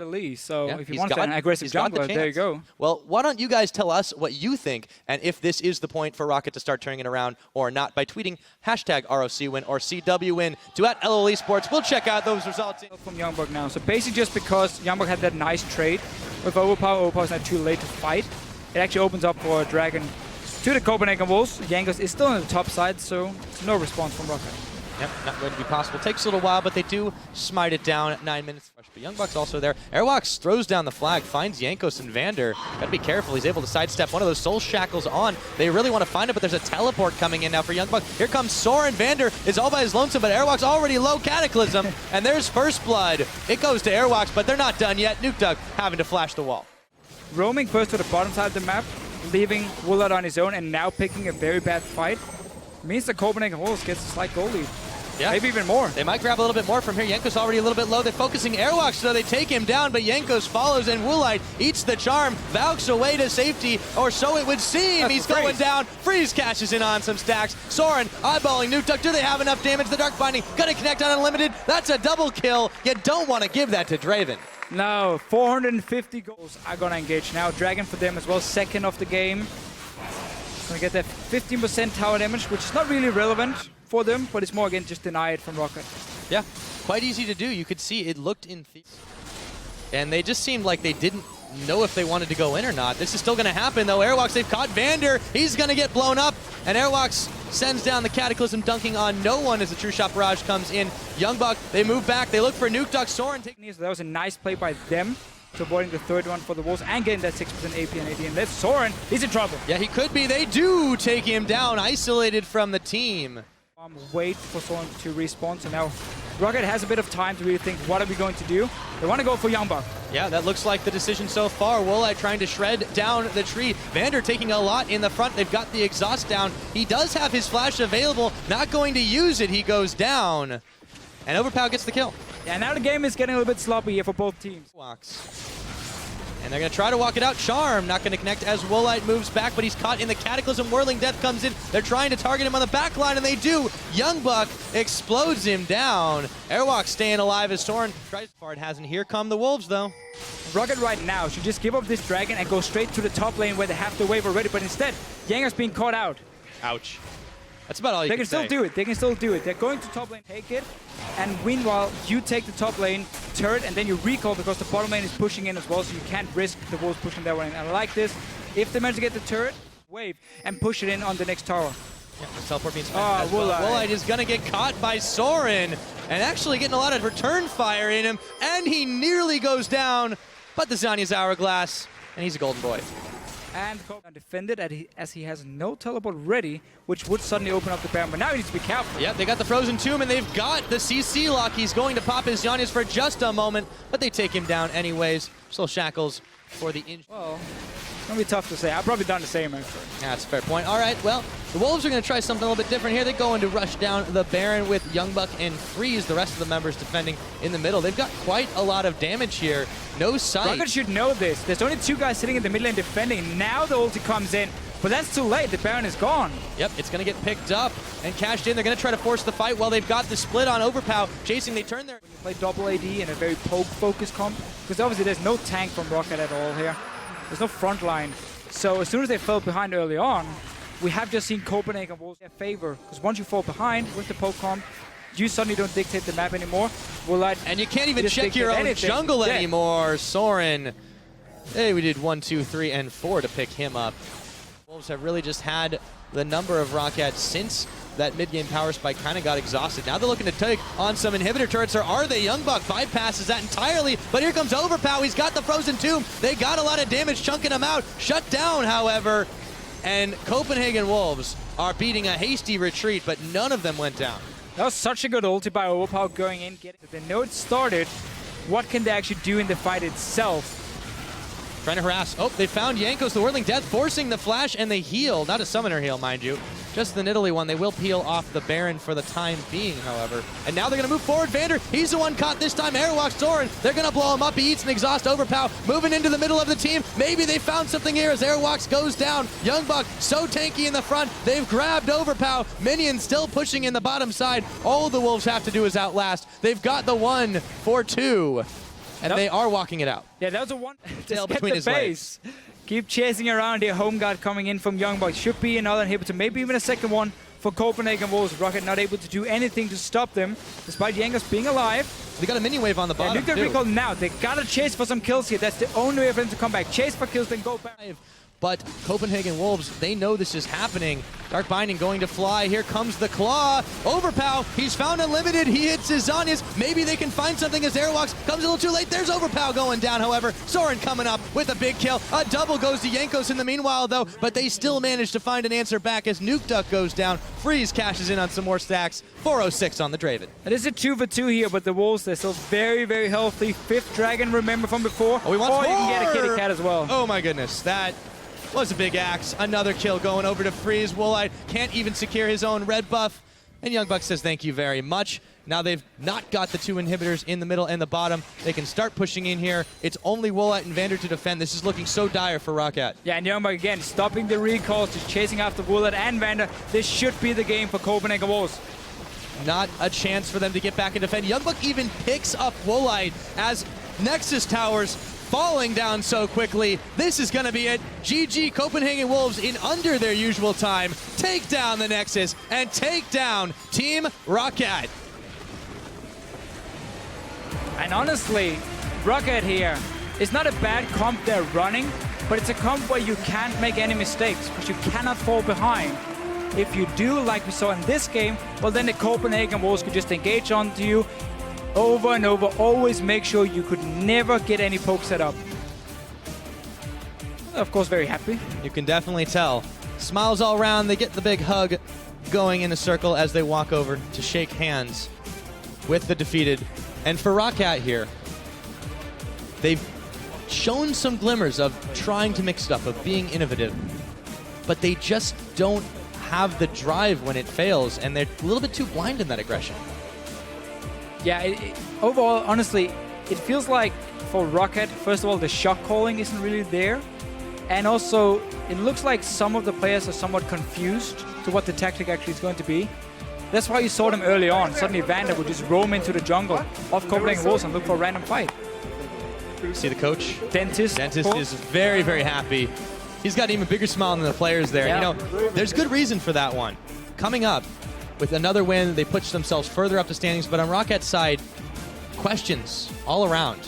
the lead. So Yeah, if you want an aggressive jungler, there you go. Well, why don't you guys tell us what you think and if this is the point for Roccat to start turning it around or not by tweeting hashtag ROC win or CW win to @LOL Esports. We'll check out those results. From Youngbuck now. So basically just because Youngbuck had that nice trade with Overpower is not too late to fight. It actually opens up for a Dragon to the Copenhagen Wolves. Jankos is still on the top side, so it's no response from Roccat. Yep, not going to be possible. Takes a little while, but they do smite it down at 9 minutes. But Youngbuck's also there. Airwalks throws down the flag, finds Jankos and Vander. Gotta be careful. He's able to sidestep one of those soul shackles on. They really want to find it, but there's a teleport coming in now for Youngbuck. Here comes Soren. Vander is all by his lonesome, but Airwalks already low Cataclysm, and there's first blood. It goes to Airwalks, but they're not done yet. Nukeduck having to flash the wall. Roaming first to the bottom side of the map, leaving Woolard on his own, and now picking a very bad fight. Means the Copenhagen Wolves gets a slight goal lead. Yeah. Maybe even more. They might grab a little bit more from here. Jankos already a little bit low. They're focusing Airwalks, so they take him down, but Jankos follows, and Woolite eats the charm. Valks away to safety, or so it would seem. He's going down. Freeze cashes in on some stacks. Soren eyeballing Nukeduck. Do they have enough damage? The Dark Binding gonna connect on Unlimited. That's a double kill. You don't want to give that to Draven. No, 450 goals are gonna engage now. Dragon for them as well, second of the game. Gonna get that 15% tower damage, which is not really relevant for them, but it's more again just denied from Roccat. Yeah, quite easy to do. You could see it looked in and they just seemed like they didn't know if they wanted to go in or not. This is still going to happen though. Airwalks, they've caught Vander. He's going to get blown up, and Airwalks sends down the Cataclysm, dunking on no one as the True Shot Barrage comes in. Youngbuck, they move back. They look for Nukeduck. Soren. So that was a nice play by them to avoiding the third one for the Wolves and getting that 6% AP and AD. And that's Soren. He's in trouble. Yeah, he could be. They do take him down, isolated from the team. Wait for Soren to respawn. So now Roccat has a bit of time to really think, what are we going to do? They want to go for Youngbuck. Yeah, that looks like the decision so far. Woolite trying to shred down the tree. Vander taking a lot in the front. They've got the exhaust down. He does have his flash available. Not going to use it. He goes down. And Overpower gets the kill. Yeah, now the game is getting a little bit sloppy here for both teams. And they're going to try to walk it out. Charm not going to connect as Woolite moves back, but he's caught in the Cataclysm. Whirling Death comes in. They're trying to target him on the back line, and they do. Youngbuck explodes him down. Airwalk staying alive as Soren tries far it hasn't. Here come the Wolves, though. Roccat right now should just give up this Dragon and go straight to the top lane where they have the wave already, but instead, Yanger's being caught out. Ouch. That's about all you can say. They can still do it. They can still do it. They're going to top lane, take it, and meanwhile, you take the top lane turret, and then you recall because the bottom lane is pushing in as well, so you can't risk the Wolves pushing that one in. And I like this. If they manage to get the turret, wave, and push it in on the next tower. Yeah, the teleport being Woolite is going to get caught by Soren, and actually getting a lot of return fire in him, and he nearly goes down, but the Zanya's Hourglass, and he's a golden boy. And defended as he has no teleport ready, which would suddenly open up the Baron. But now he needs to be careful. Yep, they got the Frozen Tomb, and they've got the CC lock. He's going to pop his Zhonya's for just a moment, but they take him down anyways. Still shackles for the injury. Well, it's going to be tough to say. I've probably done the same, actually. Yeah, that's a fair point. All right, well, the Wolves are going to try something a little bit different here. They're going to rush down the Baron with Youngbuck and Freeze, the rest of the members defending in the middle. They've got quite a lot of damage here. No sight. Roccat should know this. There's only two guys sitting in the mid lane defending. Now the ulti comes in, but that's too late. The Baron is gone. Yep, it's going to get picked up and cashed in. They're going to try to force the fight while they've got the split on Overpower. Chasing, they turn their... When you play double AD in a very poke-focused comp, because obviously there's no tank from Roccat at all here. There's no front line. So as soon as they fell behind early on, we have just seen Copenhagen Wolves in favor. Because once you fall behind with the poke comp, you suddenly don't dictate the map anymore. And you can't even check your own jungle anymore, Soren. Hey, we did 1, 2, 3, and 4 to pick him up. Wolves have really just had the number of Roccat since that mid-game power spike kind of got exhausted. Now they're looking to take on some inhibitor turrets, or are they? Youngbuck bypasses that entirely, but here comes Overpower. He's got the Frozen Tomb. They got a lot of damage chunking him out. Shut down, however, and Copenhagen Wolves are beating a hasty retreat, but none of them went down. That was such a good ulti by Overpower going in, getting it. They know it started. What can they actually do in the fight itself? Trying to harass. Oh, they found Jankos, the Whirling Death, forcing the flash and the heal. Not a summoner heal, mind you. Just the Nidalee one. They will peel off the Baron for the time being, however. And now they're going to move forward. Vander, he's the one caught this time. Airwalk Soren, they're going to blow him up. He eats an exhaust. Overpower moving into the middle of the team. Maybe they found something here as Airwalks goes down. Youngbuck so tanky in the front. They've grabbed Overpower. Minions still pushing in the bottom side. All the Wolves have to do is outlast. They've got the 1 for 2. And they are walking it out. Yeah, that was a one. Tail Just get between the his base. Keep chasing around here. Home guard coming in from Youngbuck. Should be another inhibitor, maybe even a second one for Copenhagen Wolves. Roccat not able to do anything to stop them, despite Jankos being alive. They got a mini wave on the bottom. Nuke recall now. They gotta chase for some kills here. That's the only way for them to come back. Chase for kills, then go back. But Copenhagen Wolves, they know this is happening. Dark Binding going to fly. Here comes the Claw. Overpow. He's found Unlimited. He hits his Zanyas. Maybe they can find something as Airwalks comes a little too late. There's Overpow going down, however. Soren coming up with a big kill. A double goes to Jankos in the meanwhile, though. But they still manage to find an answer back as Nuke Duck goes down. Freeze cashes in on some more stacks. 406 on the Draven. It is a 2 for 2 here, but the Wolves, they're still very, very healthy. 5th Dragon, remember from before. Oh, he wants more. You can get a Kitty Cat as well. Oh, my goodness. That was a big axe. Another kill going over to Freeze. Woolite can't even secure his own red buff. And Youngbuck says thank you very much. Now they've not got the 2 inhibitors in the middle and the bottom. They can start pushing in here. It's only Woolite and Vander to defend. This is looking so dire for Roccat. Yeah, and Youngbuck again stopping the recalls, just chasing after Woolite and Vander. This should be the game for Copenhagen Wolves. Not a chance for them to get back and defend. Youngbuck even picks up Woolite as Nexus Towers falling down so quickly. This is going to be it. GG Copenhagen Wolves in under their usual time. Take down the Nexus and take down Team Roccat. And honestly, Roccat here is not a bad comp they're running, but it's a comp where you can't make any mistakes because you cannot fall behind. If you do, like we saw in this game, well then the Copenhagen Wolves could just engage onto you over and over. Always make sure you could never get any poke set up. Of course, very happy. You can definitely tell. Smiles all around. They get the big hug going in a circle as they walk over to shake hands with the defeated. And for Roccat here, they've shown some glimmers of trying to mix it up, of being innovative, but they just don't have the drive when it fails, and they're a little bit too blind in that aggression. Yeah, overall, honestly, it feels like for Roccat, first of all, the shot calling isn't really there. And also, it looks like some of the players are somewhat confused to what the tactic actually is going to be. That's why you saw them early on. Suddenly Vander would just roam into the jungle of Copenhagen Wolves and look for a random fight. See the coach? Dentist. Dentist is very, very happy. He's got an even bigger smile than the players there. Yeah. You know, there's good reason for that one. Coming up with another win, they push themselves further up the standings, but on Rockat's side, questions all around.